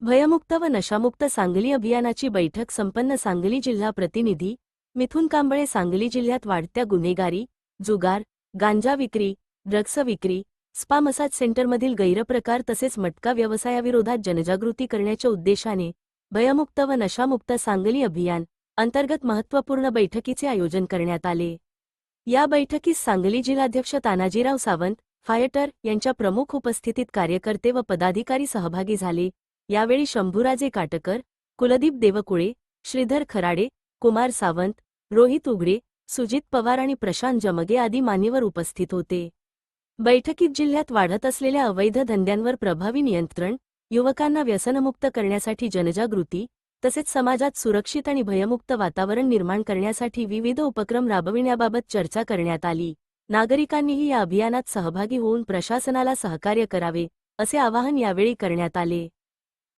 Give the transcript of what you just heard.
भयमुक्त व नशामुक्त सांगली अभियानाची बैठक संपन्न. सांगली जिल्हा प्रतिनिधी मिथुन कांबळे. सांगली जिल्ह्यात वाढत्या गुन्हेगारी, जुगार, गांजा विक्री, ड्रग्स विक्री, स्पा मसाज सेंटरमधील गैरप्रकार तसेच मटका व्यवसायाविरोधात जनजागृती करण्याच्या उद्देशाने भयमुक्त व नशामुक्त सांगली अभियान अंतर्गत महत्त्वपूर्ण बैठकीचे आयोजन करण्यात आले. या बैठकीस सांगली जिल्हाध्यक्ष तानाजीराव सावंत, फायटर यांच्या प्रमुख उपस्थितीत कार्यकर्ते व पदाधिकारी सहभागी झाले. यावेळी शंभूराजे काटकर, कुलदीप देवकुळे, श्रीधर खराडे, कुमार सावंत, रोहित उघडे, सुजित पवार आणि प्रशांत जमगे आदी मान्यवर उपस्थित होते. बैठकीत जिल्ह्यात वाढत असलेल्या अवैध धंद्यांवर प्रभावी नियंत्रण, युवकांना व्यसनमुक्त करण्यासाठी जनजागृती तसेच समाजात सुरक्षित आणि भयमुक्त वातावरण निर्माण करण्यासाठी विविध उपक्रम राबविण्याबाबत चर्चा करण्यात आली. नागरिकांनीही या अभियानात सहभागी होऊन प्रशासनाला सहकार्य करावे, असे आवाहन यावेळी करण्यात आले.